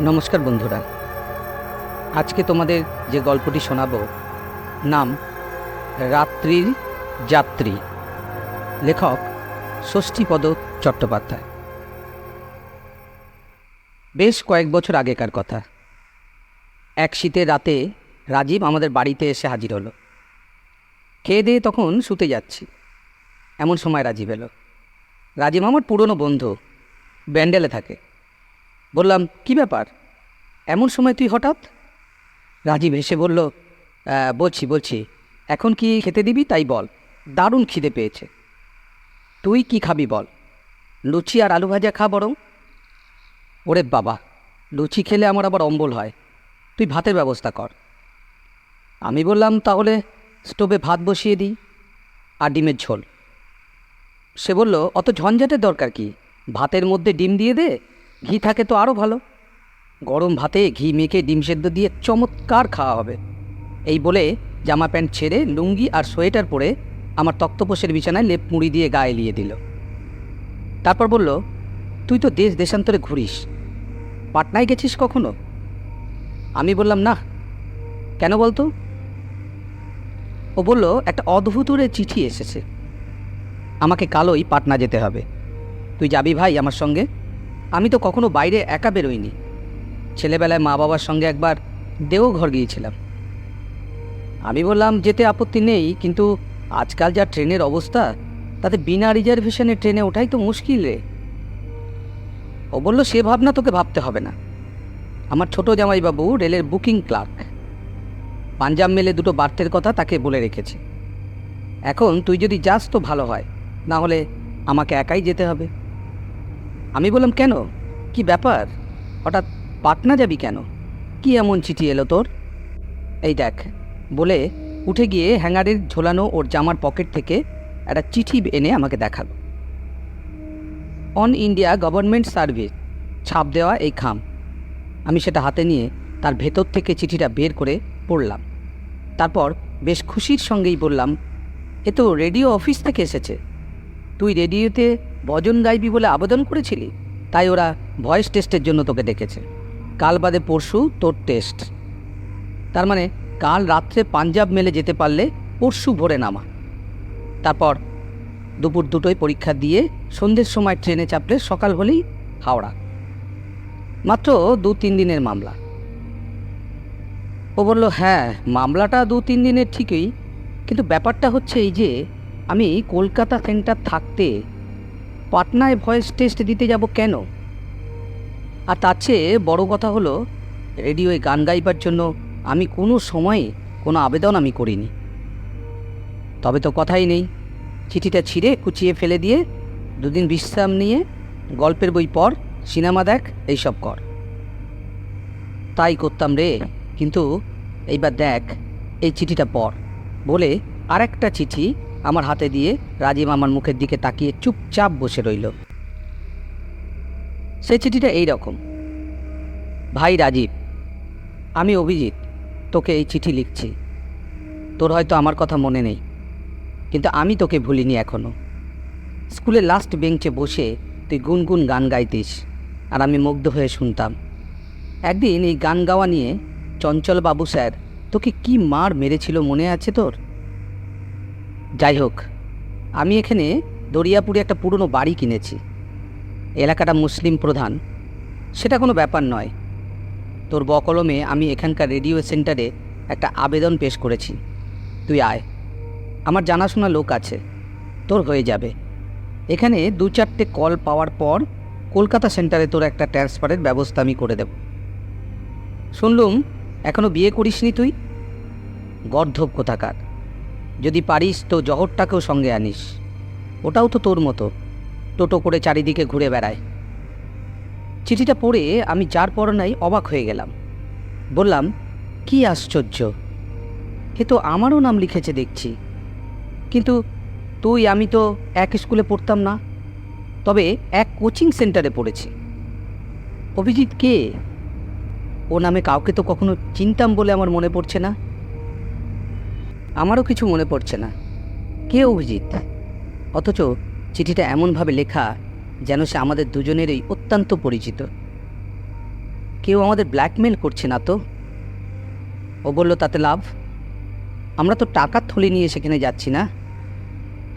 নমস্কার বন্ধুরা, আজকে তোমাদের যে গল্পটি শোনাবো নাম রাত্রির যাত্রী। লেখক ষষ্ঠীপদ চট্টোপাধ্যায়। বেশ কয়েক বছর আগেকার কথা। এক শীতের রাতে রাজীব আমাদের বাড়িতে এসে হাজির হলো। খেয়ে দিয়ে তখন শুতে যাচ্ছি, এমন সময় রাজীব এলো। রাজীব আমার পুরনো বন্ধু, ব্যান্ডেলে থাকে। বললাম, কি ব্যাপার, এমন সময় তুই হঠাৎ? রাজীব হেসে বলল, বলছি এখন কি খেতে দিবি তাই বল, দারুণ খিদে পেয়েছে। তুই কি খাবি বল? লুচি আর আলু ভাজা খা বরং। ওরে বাবা, লুচি খেলে আমার আবার অম্বল হয়, তুই ভাতের ব্যবস্থা কর। আমি বললাম, তাহলে স্টোভে ভাত বসিয়ে দিই আর ডিমের ঝোল। সে বলল, অত ঝঞ্ঝাটের দরকার কি, ভাতের মধ্যে ডিম দিয়ে দে, ঘি থাকে তো আরও ভালো। গরম ভাতে ঘি মেখে ডিম সেদ্ধ দিয়ে চমৎকার খাওয়া হবে। এই বলে জামা প্যান্ট ছেড়ে লুঙ্গি আর সোয়েটার পরে আমার তক্তপোষের বিছানায় লেপ মুড়ি দিয়ে গায়ে এলিয়ে দিল। তারপর বলল, তুই তো দেশ দেশান্তরে ঘুরিস, পাটনায় গেছিস কখনো? আমি বললাম, না। কেন বলতো? ও বলল, একটা অদ্ভুতুরে চিঠি এসেছে, আমাকে কালই পাটনা যেতে হবে। তুই যাবি ভাই আমার সঙ্গে? আমি তো কখনো বাইরে একা বেরোইনি। ছেলেবেলায় মা বাবার সঙ্গে একবার দেওঘর গিয়েছিলাম। আমি বললাম, যেতে আপত্তি নেই, কিন্তু আজকাল যা ট্রেনের অবস্থা, তাতে বিনা রিজার্ভেশনে ট্রেনে ওঠাই তো মুশকিল রে। ও বলল, সে ভাবনা তোকে ভাবতে হবে না, আমার ছোট জামাইবাবু রেলের বুকিং ক্লার্ক, পাঞ্জাব মেলে দুটো বার্থের কথা তাকে বলে রেখেছে। এখন তুই যদি যাস তো ভালো হয়, না হলে আমাকে একাই যেতে হবে। আমি বললাম, কেন, কি ব্যাপার, হঠাৎ পাটনা যাবি কেন? কি এমন চিঠি এলো তোর? এই দেখ, বলে উঠে গিয়ে হ্যাঙ্গারের ঝোলানো ওর জামার পকেট থেকে একটা চিঠি এনে আমাকে দেখালো। অন ইন্ডিয়া গভর্নমেন্ট সার্ভিস, ছাপ দেওয়া এই খাম। আমি সেটা হাতে নিয়ে তার ভেতর থেকে চিঠিটা বের করে পড়লাম। তারপর বেশ খুশির সঙ্গেই বললাম, এ তো রেডিও অফিস থেকে এসেছে। তুই রেডিওতে ভজন গাইবি বলে আবেদন করেছিলি, তাই ওরা ভয়েস টেস্টের জন্য তোকে ডেকেছে। কাল বাদে পরশু তোর টেস্ট। তার মানে কাল রাত্রে পাঞ্জাব মেলে যেতে পারলে পরশু ভোরে নামা। তারপর দুপুর দুটোয় পরীক্ষা দিয়ে সন্ধ্যের সময় ট্রেনে চাপলে সকাল হলেই হাওড়া। মাত্র 2-3 দিনের মামলা। ও বলল, হ্যাঁ, মামলাটা 2-3 দিনের ঠিকই, কিন্তু ব্যাপারটা হচ্ছে এই যে আমি কলকাতা সেন্টার থাকতে পাটনায় ভয়েস টেস্ট দিতে যাব কেন? আর তার চেয়ে বড় কথা হলো, রেডিওয় গান গাইবার জন্য আমি কোনো সময়ে কোনো আবেদন আমি করিনি। তবে তো কথাই নেই, চিঠিটা ছিঁড়ে কুচিয়ে ফেলে দিয়ে 2 দিন বিশ্রাম নিয়ে গল্পের বই পড়, সিনেমা দেখ, এইসব কর। তাই করতাম রে, কিন্তু এইবার দেখ, এই চিঠিটা পড় বলে আরেকটা চিঠি আমার হাতে দিয়ে রাজীব আমার মুখের দিকে তাকিয়ে চুপচাপ বসে রইল। সেই চিঠিটা এই রকম: ভাই রাজীব, আমি অভিজিৎ তোকে এই চিঠি লিখছি। তোর হয়তো আমার কথা মনে নেই, কিন্তু আমি তোকে ভুলিনি এখনও। স্কুলের লাস্ট বেঞ্চে বসে তুই গুনগুন গান গাইতিস, আর আমি মুগ্ধ হয়ে শুনতাম। একদিন এই গান গাওয়া নিয়ে চঞ্চল বাবু স্যার তোকে কি মার মেরেছিল মনে আছে তোর? যাই হোক, আমি এখানে দরিয়াপুরে একটা পুরনো বাড়ি কিনেছি। এলাকাটা মুসলিম প্রধান, সেটা কোনো ব্যাপার নয়। তোর বকলমে আমি এখানকার রেডিও সেন্টারে একটা আবেদন পেশ করেছি। তুই আয়, আমার জানাশোনা লোক আছে, তোর হয়ে যাবে। এখানে 2-4টে কল পাওয়ার পর কলকাতা সেন্টারে তোর একটা ট্রান্সফারের ব্যবস্থা আমি করে দেব। শুনলুম এখনও বিয়ে করিসনি তুই? গর্ধব কোথাকার! যদি পারিস তো জহরটাকেও সঙ্গে আনিস, ওটাও তো তোর মতো টোটো করে চারিদিকে ঘুরে বেড়ায়। চিঠিটা পড়ে আমি যার পর নাই অবাক হয়ে গেলাম। বললাম, কি আশ্চর্য, এ তো আমারও নাম লিখেছে দেখছি। কিন্তু তুই আমি তো এক স্কুলে পড়তাম না, তবে এক কোচিং সেন্টারে পড়েছি। অভিজিৎ কে? ও নামে কাউকে তো কখনো চিনতাম বলে আমার মনে পড়ছে না। আমারও কিছু মনে পড়ছে না কে অভিজিৎ, অথচ চিঠিটা এমনভাবে লেখা যেন সে আমাদের দুজনেরই অত্যন্ত পরিচিত। কেউ আমাদের ব্ল্যাকমেল করছে না তো? ও বলল, তাতে লাভ? আমরা তো টাকার থলি নিয়ে সেখানে যাচ্ছি না,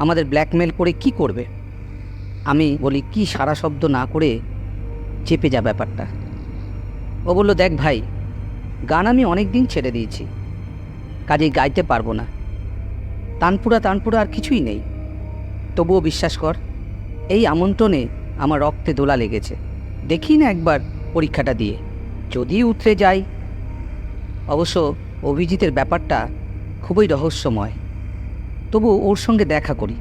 আমাদের ব্ল্যাকমেল করে কি করবে? আমি বলি, কি সারা শব্দ না করে চেপে যা ব্যাপারটা। ও বলল, দেখ ভাই, গান আমি অনেক দিন ছেড়ে দিয়েছি, কাজেই গাইতে পারবো না, তানপুরা তানপুরা আর কিছুই নেই। তবুও বিশ্বাস কর, এই আমন্ত্রণে আমার রক্তে দোলা লেগেছে। দেখি না একবার পরীক্ষাটা দিয়ে, যদি উতরে যাই। অবশ্য অভিজিতের ব্যাপারটা খুবই রহস্যময়, তবু ওর সঙ্গে দেখা করি,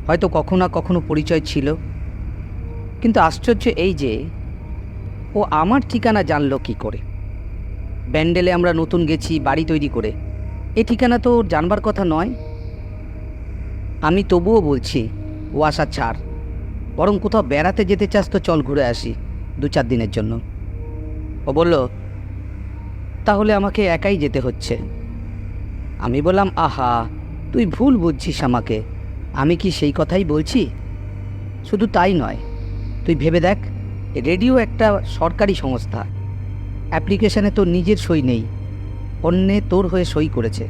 হয়তো কখনো না কখনো পরিচয় ছিল। কিন্তু আশ্চর্য এই যে, ও আমার ঠিকানা জানলো কি করে? ব্যান্ডেলে আমরা নতুন গেছি বাড়ি তৈরি করে, এ ঠিকানা তো ওর জানবার কথা নয়। আমি তবুও বলছি, ও আশা ছাড়, বরং কোথাও বেড়াতে যেতে চাস তো চল ঘুরে আসি 2-4 দিনের জন্য। ও বলল, তাহলে আমাকে একাই যেতে হচ্ছে। আমি বললাম, আহা, তুই ভুল বুঝছিস আমাকে, আমি কি সেই কথাই বলছি? শুধু তাই নয়, তুই ভেবে দেখ, রেডিও একটা সরকারি সংস্থা, অ্যাপ্লিকেশানে তোর নিজের সই নেই, অন্যে তোর হয়ে সই করেছে,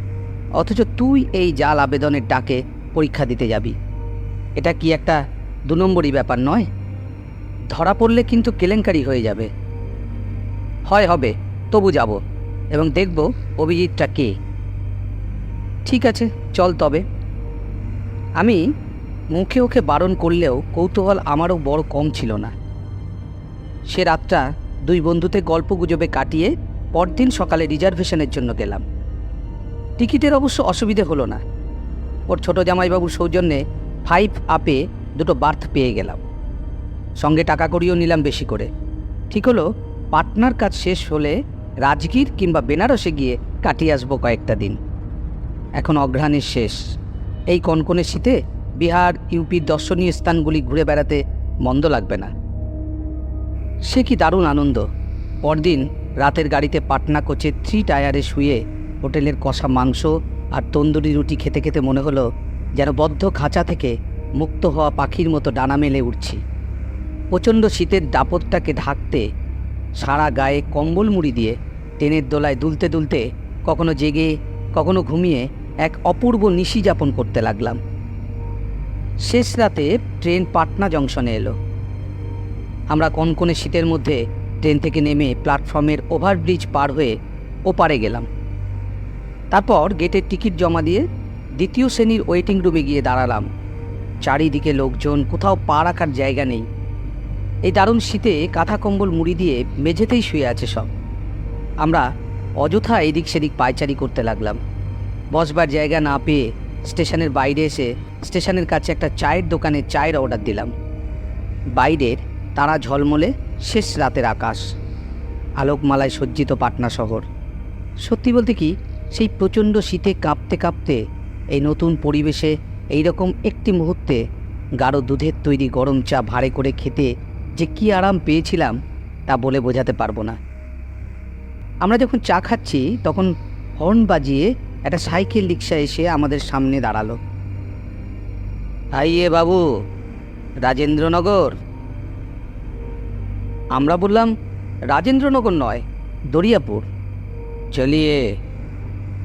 অথচ তুই এই জাল আবেদনের ডাকে পরীক্ষা দিতে যাবি। এটা কি একটা 2 নম্বরই ব্যাপার নয়? ধরা পড়লে কিন্তু কেলেঙ্কারি হয়ে যাবে। হবে, তবু যাব, এবং দেখব অভিজিৎটা কে। ঠিক আছে, চল তবে। আমি মুখে ওকে বারণ করলেও কৌতূহল আমারও বড় কম ছিল না। সে রাতটা 2 বন্ধুতে গল্প গুজবে কাটিয়ে পরদিন সকালে রিজার্ভেশনের জন্য গেলাম। টিকিটের অবশ্য অসুবিধে হলো না, ওর ছোটো জামাইবাবুর সৌজন্যে 5 আপে 2টো বার্থ পেয়ে গেলাম। সঙ্গে টাকা কড়িও নিলাম বেশি করে। ঠিক হলো, পাটনার কাজ শেষ হলে রাজগীর কিংবা বেনারসে গিয়ে কাটিয়ে আসবো কয়েকটা দিন। এখন অঘ্রাণের শেষ, এই কনকনে শীতে বিহার ইউপির দর্শনীয় স্থানগুলি ঘুরে বেড়াতে মন্দ লাগবে না। সে কি দারুণ আনন্দ! পরদিন রাতের গাড়িতে পাটনা কোচে 3 টায়ারে শুয়ে হোটেলের কষা মাংস আর তন্দুরি রুটি খেতে খেতে মনে হলো যেন বদ্ধ খাঁচা থেকে মুক্ত হওয়া পাখির মতো ডানা মেলে উঠছি। প্রচণ্ড শীতের দাপটটাকে ঢাকতে সারা গায়ে কম্বল মুড়ি দিয়ে ট্রেনের দোলায় দুলতে দুলতে কখনো জেগে কখনো ঘুমিয়ে এক অপূর্ব নিশি যাপন করতে লাগলাম। শেষ রাতে ট্রেন পাটনা জংশনে এলো। আমরা কনকনে শীতের মধ্যে ট্রেন থেকে নেমে প্ল্যাটফর্মের ওভারব্রিজ পার হয়ে ওপারে গেলাম। তারপর গেটের টিকিট জমা দিয়ে 2য় শ্রেণীর ওয়েটিং রুমে গিয়ে দাঁড়ালাম। চারিদিকে লোকজন, কোথাও পা রাখার জায়গা নেই। এই দারুণ শীতে কাঁথা কম্বল মুড়ি দিয়ে মেঝেতেই শুয়ে আছে সব। আমরা অযথা এদিক সেদিক পায়চারি করতে লাগলাম। বসবার জায়গা না পেয়ে স্টেশনের বাইরে এসে স্টেশনের কাছে একটা চায়ের দোকানে চায়ের অর্ডার দিলাম। বাইরের তারা ঝলমলে শেষ রাতের আকাশ, আলোকমালায় সজ্জিত পাটনা শহর। সত্যি বলতে কি, সেই প্রচণ্ড শীতে কাঁপতে কাঁপতে এই নতুন পরিবেশে এইরকম একটি মুহূর্তে গাঢ় দুধের তৈরি গরম চা ভাড়ে করে খেতে যে কী আরাম পেয়েছিলাম তা বলে বোঝাতে পারবো না। আমরা যখন চা খাচ্ছি তখন হর্ন বাজিয়ে একটা সাইকেল রিক্সা এসে আমাদের সামনে দাঁড়ালো। আইয়ে বাবু, রাজেন্দ্রনগর। আমরা বললাম, রাজেন্দ্রনগর নয়, দরিয়াপুর। চলিয়ে।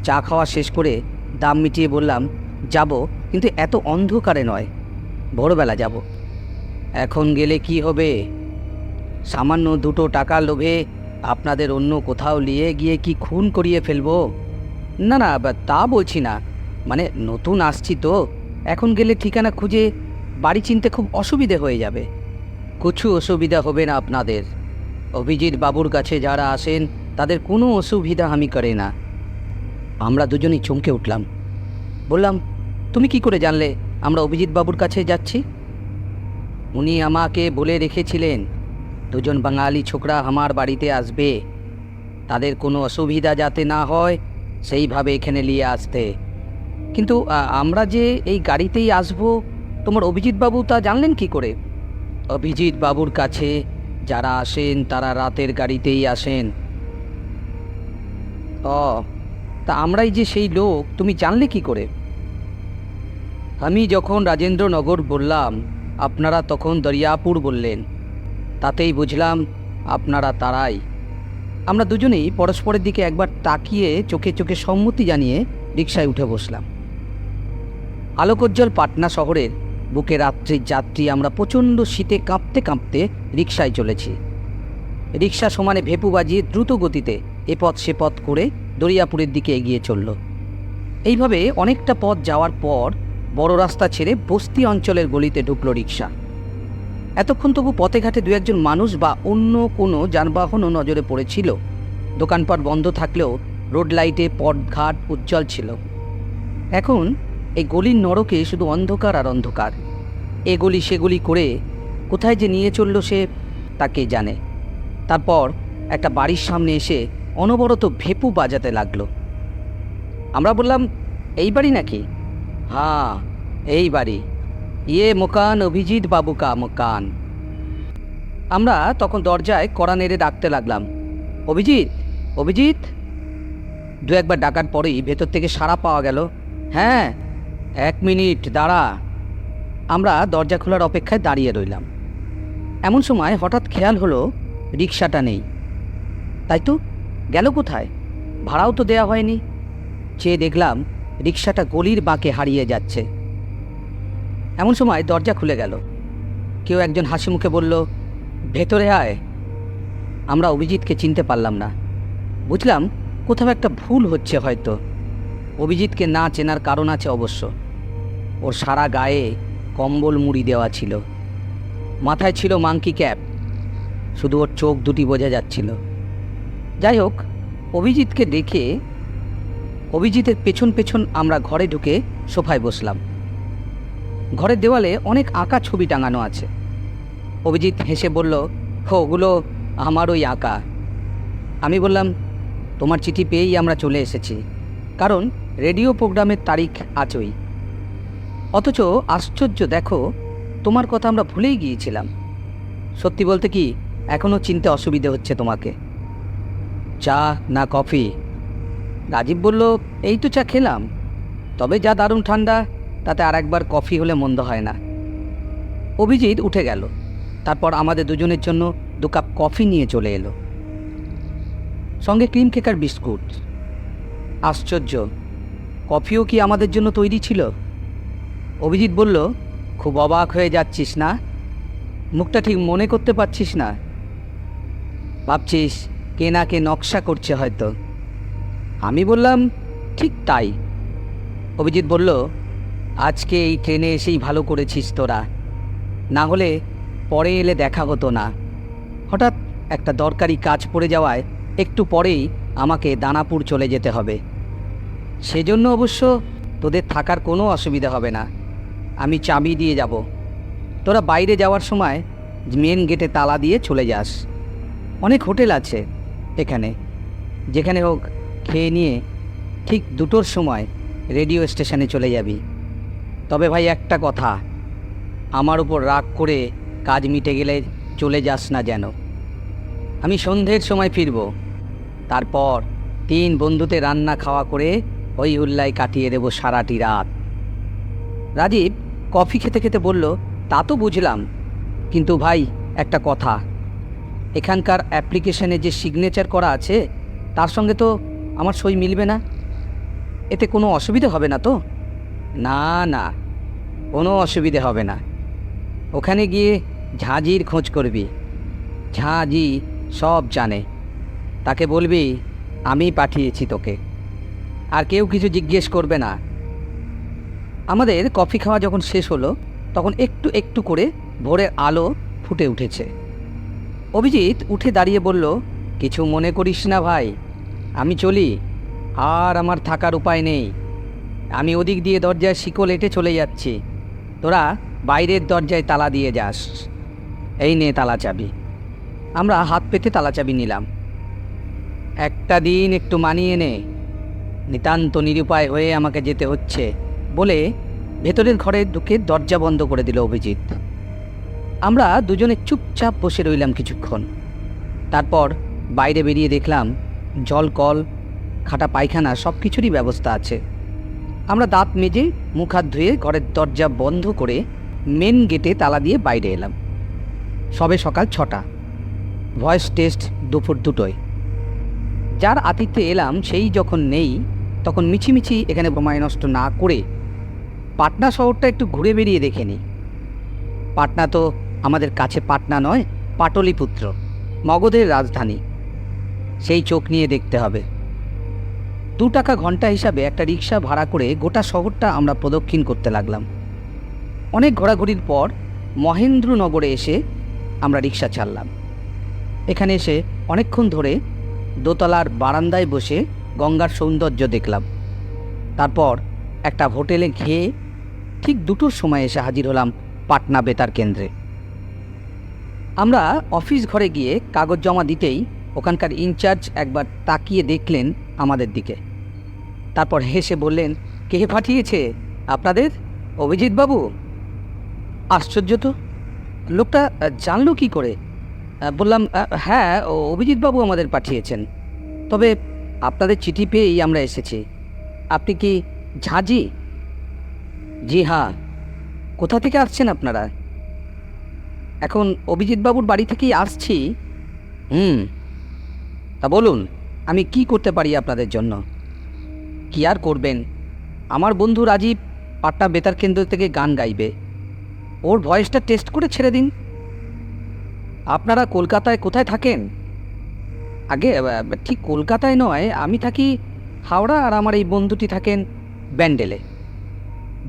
চা খাওয়া শেষ করে দাম মিটিয়ে বললাম, যাব, কিন্তু এত অন্ধকারে নয়, ভোরবেলা যাব। এখন গেলে কি হবে? সামান্য 2টো টাকার লোভে আপনাদের অন্য কোথাও নিয়ে গিয়ে কি খুন করিয়ে ফেলবো? না না, তা বলছি না, মানে নতুন আসছি তো, এখন গেলে ঠিকানা খুঁজে বাড়ি চিনতে খুব অসুবিধে হয়ে যাবে। কিছু অসুবিধা হবে না আপনাদের। অভিজিৎ বাবুর কাছে যারা আসেন তাদের কোনো অসুবিধা আমি করে না। আমরা দুজনেই চমকে উঠলাম। বললাম, তুমি কি করে জানলে আমরা অভিজিৎ বাবুর কাছে যাচ্ছি? উনি আমাকে বলে রেখেছিলেন 2জন বাঙালি ছোকরা আমার বাড়িতে আসবে, তাদের কোনো অসুবিধা যাতে না হয় সেইভাবে এখানে নিয়ে আসতে। কিন্তু আমরা যে এই গাড়িতেই আসবো, তোমার অভিজিৎ বাবু তা জানলেন কি করে? অভিজিৎ বাবুর কাছে যারা আসেন তারা রাতের গাড়িতেই আসেন। ও, তা আমরাই যে সেই লোক তুমি জানলে কি করে? আমি যখন রাজেন্দ্রনগর বললাম, আপনারা তখন দরিয়াপুর বললেন, তাতেই বুঝলাম আপনারা তারাই। আমরা দুজনেই পরস্পরের দিকে একবার তাকিয়ে চোখে চোখে সম্মতি জানিয়ে রিকশায় উঠে বসলাম। আলোকোজ্জ্বল পাটনা শহরের বুকে রাত্রির যাত্রী আমরা প্রচণ্ড শীতে কাঁপতে কাঁপতে রিকশায় চলেছি। রিকশা সমানে ভেপু বাজিয়ে দ্রুত গতিতে এপথ সেপথ করে দরিয়াপুরের দিকে এগিয়ে চলল। এইভাবে অনেকটা পথ যাওয়ার পর বড় রাস্তা ছেড়ে বস্তি অঞ্চলের গলিতে ঢুকল রিকশা। এতক্ষণ তবু পথে ঘাটে দু একজন মানুষ বা অন্য কোনো যানবাহনও নজরে পড়েছিল। দোকানপাট বন্ধ থাকলেও রোড লাইটে পথঘাট উজ্জ্বল ছিল। এখন এই গলির নরকে শুধু অন্ধকার আর অন্ধকার। এ গলি সেগুলি করে কোথায় যে নিয়ে চলল সে তাকে জানে। তারপর একটা বাড়ির সামনে এসে অনবরত ভেপু বাজাতে লাগলো। আমরা বললাম, এই বাড়ি নাকি? হ্যাঁ, এই বাড়ি, ইয়ে মকান অভিজিৎ বাবু কা মকান। আমরা তখন দরজায় কড়া নেড়ে ডাকতে লাগলাম, অভিজিৎ, অভিজিৎ। দু একবার ডাকার পরেই ভেতর থেকে সাড়া পাওয়া গেল, হ্যাঁ 1 মিনিট দাঁড়া। আমরা দরজা খোলার অপেক্ষায় দাঁড়িয়ে রইলাম। এমন সময় হঠাৎ খেয়াল হলো রিকশাটা নেই। তাই তো, গেল কোথায়? ভাড়াও তো দেয়া হয়নি। চেয়ে দেখলাম রিকশাটা গলির বাঁকে হারিয়ে যাচ্ছে। এমন সময় দরজা খুলে গেল। কেউ একজন হাসি মুখে বলল, ভেতরে আয়। আমরা অভিজিৎকে চিনতে পারলাম না। বুঝলাম কোথাও একটা ভুল হচ্ছে হয়তো। অভিজিৎকে না চেনার কারণ আছে অবশ্য। ওর সারা গায়ে কম্বল মুড়ি দেওয়া ছিল, মাথায় ছিল মাংকি ক্যাপ, শুধু ওর চোখ দুটি বোঝা যাচ্ছিল। যাই হোক, অভিজিৎকে দেখে অভিজিতের পেছন পেছন আমরা ঘরে ঢুকে সোফায় বসলাম। ঘরের দেওয়ালে অনেক আঁকা ছবি টাঙানো আছে। অভিজিৎ হেসে বলল, ওগুলো আমার ওই আঁকা। আমি বললাম, তোমার চিঠি পেয়েই আমরা চলে এসেছি, কারণ রেডিও প্রোগ্রামের তারিখ আজই। অথচ আশ্চর্য, দেখো তোমার কথা আমরা ভুলেই গিয়েছিলাম। সত্যি বলতে কি, এখনও চিনতে অসুবিধে হচ্ছে তোমাকে। চা না কফি? রাজীব বলল, এই তো চা খেলাম, তবে যা দারুণ ঠান্ডা, তাতে আর একবার কফি হলে মন্দ হয় না। অভিজিৎ উঠে গেল। তারপর আমাদের দুজনের জন্য 2 কাপ কফি নিয়ে চলে এলো, সঙ্গে ক্রিম কেক আর বিস্কুট। আশ্চর্য, কফিও কি আমাদের জন্য তৈরি ছিল? অভিজিৎ বলল, খুব অবাক হয়ে যাচ্ছিস না? মুখটা ঠিক মনে করতে পারছিস না? ভাবছিস কে না কে নকশা করছে হয়তো। আমি বললাম, ঠিক তাই। অভিজিৎ বলল, আজকে এই ট্রেনে এসেই ভালো করেছিস তোরা, না হলে পরে এলে দেখা হতো না। হঠাৎ একটা দরকারি কাজ পড়ে যাওয়ায় একটু পরেই আমাকে দানাপুর চলে যেতে হবে। সেজন্য অবশ্য তোদের থাকার কোনো অসুবিধা হবে না, আমি চাবি দিয়ে যাব। তোরা বাইরে যাওয়ার সময় মেন গেটে তালা দিয়ে চলে যাস। অনেক হোটেল আছে এখানে, যেখানে হোক খেয়ে নিয়ে ঠিক 2টোর সময় রেডিও স্টেশনে চলে যাবি। তবে ভাই একটা কথা, আমার উপর রাগ করে কাজ মিটে গেলে চলে যাস না যেন। আমি সন্ধ্যের সময় ফিরব। তারপর 3 বন্ধুতে রান্না খাওয়া করে হই হুল্লায় কাটিয়ে দেব সারাটি রাত। রাজীব কফি খেতে খেতে বলল, তা তো বুঝলাম, কিন্তু ভাই একটা কথা, এখানকার অ্যাপ্লিকেশনে যে সিগনেচার করা আছে তার সঙ্গে তো আমার সই মিলবে না। এতে কোনো অসুবিধে হবে না তো? না না, কোনো অসুবিধে হবে না। ওখানে গিয়ে ঝাঁঝির খোঁজ করবি, ঝাঁঝি সব জানে। তাকে বলবি আমি পাঠিয়েছি তোকে, আর কেউ কিছু জিজ্ঞেস করবে না। আমাদের কফি খাওয়া যখন শেষ হলো, তখন একটু একটু করে ভোরের আলো ফুটে উঠেছে। অভিজিৎ উঠে দাঁড়িয়ে বলল, কিছু মনে করিস না ভাই, আমি চলি, আর আমার থাকার উপায় নেই। আমি ওদিক দিয়ে দরজায় শিকল এঁটে চলে যাচ্ছি, তোরা বাইরের দরজায় তালা দিয়ে যাস। এই নে তালা চাবি। আমরা হাত পেতে তালা চাবি নিলাম। একটা দিন একটু মানিয়ে নে, নিতান্ত নিরুপায় হয়ে আমাকে যেতে হচ্ছে বলে ভেতরের ঘরে ঢুকে দরজা বন্ধ করে দিল অভিজিৎ। আমরা দুজনে চুপচাপ বসে রইলাম কিছুক্ষণ। তারপর বাইরে বেরিয়ে দেখলাম জল, কল, খাটা পায়খানা সব কিছুরই ব্যবস্থা আছে। আমরা দাঁত মেজে মুখ হাত ধুয়ে ঘরের দরজা বন্ধ করে মেন গেটে তালা দিয়ে বাইরে এলাম। সবে সকাল 6টা, ভয়েস টেস্ট দুপুর 2টোয়। যার আতিথ্যে এলাম সেই যখন নেই, তখন মিছিমিছি এখানে সময় নষ্ট না করে পাটনা শহরটা একটু ঘুরে বেরিয়ে দেখে নিই। পাটনা তো আমাদের কাছে পাটনা নয়, পাটলিপুত্র, মগধের রাজধানী। সেই চোখ নিয়ে দেখতে হবে। 2 টাকা ঘন্টা হিসাবে একটা রিক্সা ভাড়া করে গোটা শহরটা আমরা প্রদক্ষিণ করতে লাগলাম। অনেক ঘোরাঘুরির পর মহেন্দ্রনগরে এসে আমরা রিক্সা ছাড়লাম। এখানে এসে অনেকক্ষণ ধরে দোতলার বারান্দায় বসে গঙ্গার সৌন্দর্য দেখলাম। তারপর একটা হোটেলে খেয়ে ঠিক 2টোর সময় এসে হাজির হলাম পাটনা বেতার কেন্দ্রে। আমরা অফিস ঘরে গিয়ে কাগজ জমা দিতেই ওখানকার ইনচার্জ একবার তাকিয়ে দেখলেন আমাদের দিকে। তারপর হেসে বললেন, কে পাঠিয়েছে আপনাদের? অভিজিৎবাবু। আশ্চর্য তো, লোকটা জানলো কি করে? বললাম, হ্যাঁ, অভিজিৎবাবু আমাদের পাঠিয়েছেন। তবে আপনাদের চিঠি পেয়েই আমরা এসেছি। আপনি কি ঝাঁজি? জি হ্যাঁ। কোথা থেকে আসছেন আপনারা? এখন অভিজিৎবাবুর বাড়ি থেকেই আসছি। তা বলুন, আমি কি করতে পারি আপনাদের জন্য? কি আর করবেন, আমার বন্ধু রাজীব পাটনা বেতার কেন্দ্র থেকে গান গাইবে। ওর ভয়েসটা টেস্ট করে ছেড়ে দিন। আপনারা কলকাতায় কোথায় থাকেন? আগে ঠিক কলকাতায় নয়, আমি থাকি হাওড়া, আর আমার এই বন্ধুটি থাকেন ব্যান্ডেলে।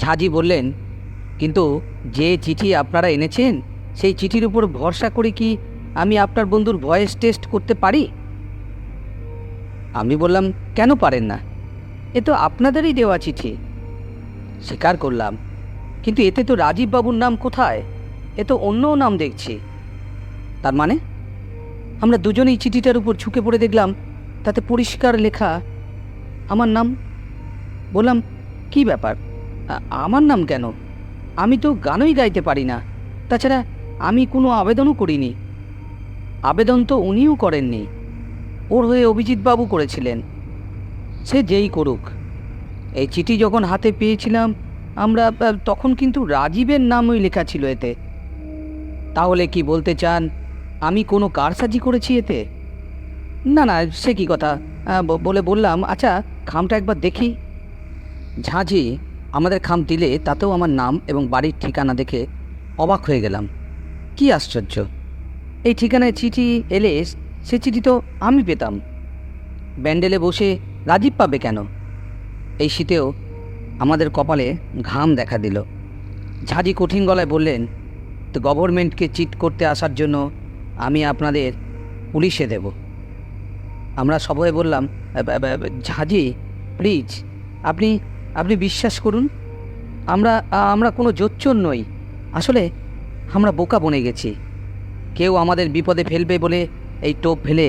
ঝাঁজি বললেন, কিন্তু যে চিঠি আপনারা এনেছেন সেই চিঠির উপর ভরসা করে কি আমি আপনার বন্ধুর ভয়েস টেস্ট করতে পারি? আমি বললাম, কেন পারেন না? এ তো আপনাদেরই দেওয়া চিঠি। স্বীকার করলাম, কিন্তু এতে তো রাজীব বাবুর নাম কোথায়? এ তো অন্য নাম দেখছি। তার মানে? আমরা দুজনেই চিঠিটার উপর ঝুঁকে পড়ে দেখলাম তাতে পরিষ্কার লেখা আমার নাম। বললাম, কি ব্যাপার, আমার নাম কেন? আমি তো গানই গাইতে পারি না। তাছাড়া আমি কোনো আবেদনও করিনি। আবেদন তো উনিও করেননি, ওর হয়ে অভিজিৎবাবু করেছিলেন। সে যেই করুক, এই চিঠি যখন হাতে পেয়েছিলাম আমরা, তখন কিন্তু রাজীবের নামই লেখা ছিল এতে। তাহলে কি বলতে চান আমি কোনো কারসাজি করেছি এতে? না না, সে কি কথা, বলে বললাম, আচ্ছা খামটা একবার দেখি। ঝাঁঝি আমাদের খাম দিলে তাতেও আমার নাম এবং বাড়ির ঠিকানা দেখে অবাক হয়ে গেলাম। কি আশ্চর্য, এই ঠিকানায় চিঠি এলে সে চিঠি তো আমি পেতাম। ব্যান্ডেলে বসে রাজীব পাবে কেন? এই শীতেও আমাদের কপালে ঘাম দেখা দিল। ঝাঁঝি কঠিন গলায় বললেন, তো গভর্নমেন্টকে চিট করতে আসার জন্য আমি আপনাদের পুলিশে দেব। আমরা সবাই বললাম, ঝাঁঝি প্লিজ, আপনি আপনি বিশ্বাস করুন, আমরা আমরা কোনো জোচ্চোর নই। আসলে আমরা বোকা বনে গেছি। কেউ আমাদের বিপদে ফেলবে বলে এই টোপ ফেলে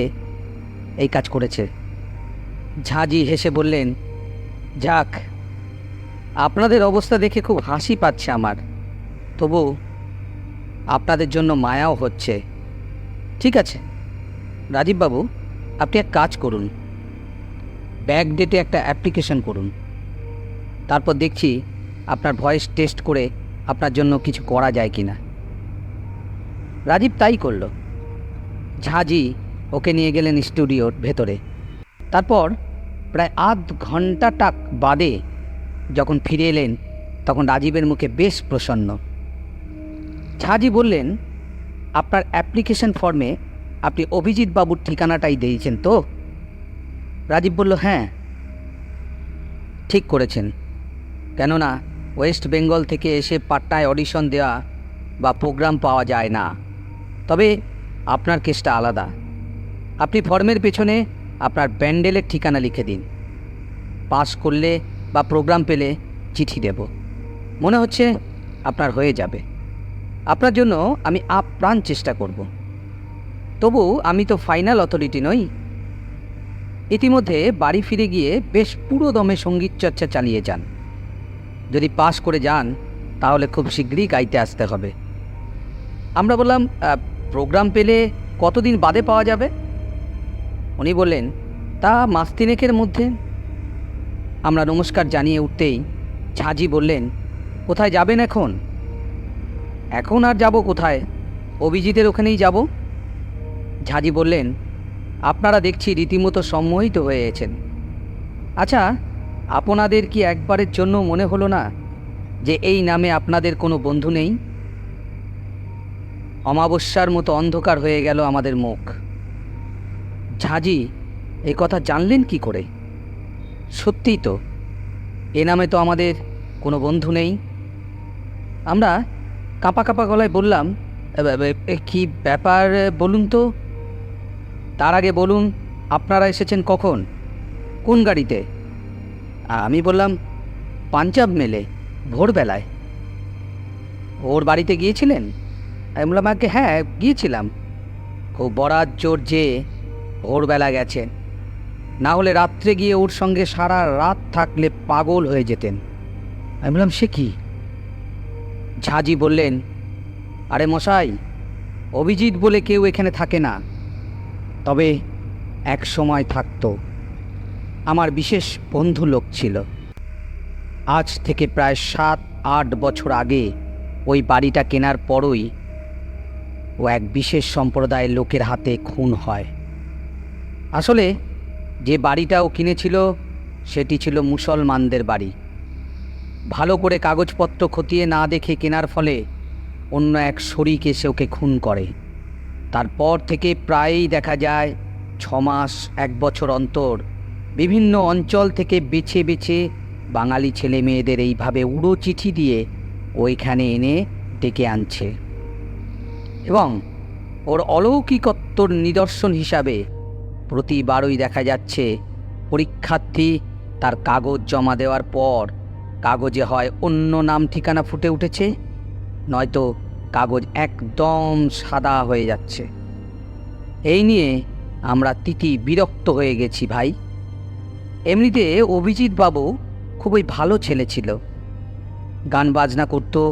এই কাজ করেছে। ঝাঁঝি হেসে বললেন, যাক, আপনাদের অবস্থা দেখে খুব হাসি পাচ্ছে আমার, তবু আপনাদের জন্য মায়াও হচ্ছে। ঠিক আছে রাজীববাবু, আপনি এক কাজ করুন, ব্যাক ডেটে একটা অ্যাপ্লিকেশন করুন। তারপর দেখছি আপনার ভয়েস টেস্ট করে আপনার জন্য কিছু করা যায় কি না। রাজীব তাই করল। ঝাঁঝি ওকে নিয়ে গেলেন স্টুডিওর ভেতরে। তারপর প্রায় আধ ঘন্টা বাদে যখন ফিরে এলেন, তখন রাজীবের মুখে বেশ প্রসন্ন। ঝাঁঝি বললেন, আপনার অ্যাপ্লিকেশন ফর্মে আপনি অভিজিৎ বাবুর ঠিকানাটাই দিয়েছেন তো? রাজীব বলল, হ্যাঁ, ঠিক করেছেন। কেননা ওয়েস্ট বেঙ্গল থেকে এসে পাটনায় অডিশন দেওয়া বা প্রোগ্রাম পাওয়া যায় না। তবে আপনার কেসটা আলাদা। আপনি ফর্মের পেছনে আপনার ব্যান্ডেলের ঠিকানা লিখে দিন। পাস করলে বা প্রোগ্রাম পেলে চিঠি দেব। মনে হচ্ছে আপনার হয়ে যাবে। আপনার জন্য আমি আপ্রাণ চেষ্টা করব। তবু আমি তো ফাইনাল অথরিটি নই। ইতিমধ্যে বাড়ি ফিরে গিয়ে বেশ পুরো দমে সঙ্গীত চর্চা চালিয়ে যান। যদি পাস করে যান তাহলে খুব শীঘ্রই গাইতে আসতে হবে। আমরা বললাম, প্রোগ্রাম পেলে কতদিন বাদে পাওয়া যাবে? উনি বললেন, তা মাস তিনেকের মধ্যে। আমরা নমস্কার জানিয়ে উঠতেই ঝাঁঝি বললেন, কোথায় যাবেন এখন? এখন আর যাব কোথায়, অভিজিতের ওখানেই যাব। ঝাঁঝি বললেন, আপনারা দেখছি রীতিমতো সম্মোহিত হয়েছেন। আচ্ছা, আপনাদের কি একবারের জন্য মনে হলো না যে এই নামে আপনাদের কোনো বন্ধু নেই? অমাবস্যার মতো অন্ধকার হয়ে গেল আমাদের মুখ। ঝাঁঝি এই কথা জানলেন কি করে? সত্যিই তো, এ নামে তো আমাদের কোনো বন্ধু নেই। আমরা কাঁপা কাঁপা গলায় বললাম, কি ব্যাপার বলুন তো? তার আগে বলুন, আপনারা এসেছেন কখন, কোন গাড়িতে? আমি বললাম, পাঞ্জাব মেলে, ভোরবেলায়। ওর বাড়িতে গিয়েছিলেন? আমি বললাম, আগে হ্যাঁ গিয়েছিলাম। খুব বরাত জোর যে ভোরবেলা গেছেন, না হলে রাত্রে গিয়ে ওর সঙ্গে সারা রাত থাকলে পাগল হয়ে যেতেন। আমি বললাম, সে কি? ঝাঁঝি বললেন, আরে মশাই, অভিজিৎ বলে কেউ এখানে থাকে না, তবে এক সময় থাকতো। আমার বিশেষ বন্ধু লোক ছিল। আজ থেকে প্রায় 7-8 বছর আগে ওই বাড়িটা কেনার পরই ও এক বিশেষ সম্প্রদায়ের লোকের হাতে খুন হয়। আসলে যে বাড়িটা ও কিনেছিল সেটি ছিল মুসলমানদের বাড়ি। ভালো করে কাগজপত্র খতিয়ে না দেখে কেনার ফলে অন্য এক শরিক এসে ওকে খুন করে। তারপর থেকে প্রায়ই দেখা যায় 6 মাস 1 বছর অন্তর বিভিন্ন অঞ্চল থেকে বেছে বেছে বাঙালি ছেলে মেয়েদের এইভাবে উড়ো চিঠি দিয়ে ওইখানে এনে ডেকে আনছে। এবং ওর অলৌকিকত্বর নিদর্শন হিসাবে প্রতিবারই দেখা যাচ্ছে পরীক্ষার্থী তার কাগজ জমা দেওয়ার পর কাগজে হয় অন্য নাম ঠিকানা ফুটে উঠেছে, নয়তো কাগজ একদম সাদা হয়ে যাচ্ছে। এই নিয়ে আমরা বিরক্ত হয়ে গেছি ভাই। এমনিতে অভিজিৎ বাবু খুবই ভালো ছেলে ছিল, গান বাজনা করতো,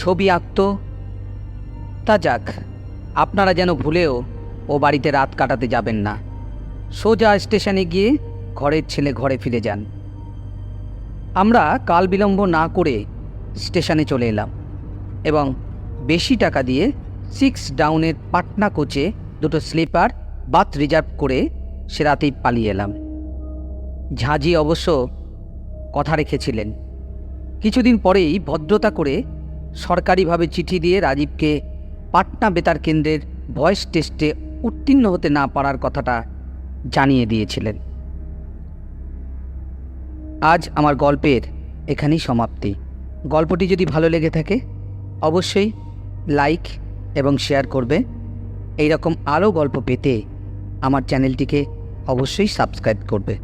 ছবি আঁকতো। তা যাক, আপনারা যেন ভুলেও ও বাড়িতে রাত কাটাতে যাবেন না। সোজা স্টেশনে গিয়ে ঘরের ছেলে ঘরে ফিরে যান। আমরা কাল বিলম্ব না করে স্টেশনে চলে এলাম এবং বেশি টাকা দিয়ে 6 ডাউনের পাটনা কোচে 2টো স্লিপার বাথ রিজার্ভ করে সে রাতেই পালিয়ে এলাম। ঝাঁঝি অবশ্য কথা রেখেছিলেন। কিছুদিন পরেই ভদ্রতা করে সরকারিভাবে চিঠি দিয়ে রাজীবকে পাটনা বেতার কেন্দ্রের ভয়েস টেস্টে উত্তীর্ণ হতে না পারার কথাটা জানিয়ে দিয়েছিলেন। আজ আমার গল্পের এখানেই সমাপ্তি। গল্পটি যদি ভালো লেগে থাকে অবশ্যই লাইক এবং শেয়ার করবে। এই রকম আরও গল্প পেতে আমার চ্যানেলটিকে অবশ্যই সাবস্ক্রাইব করবে।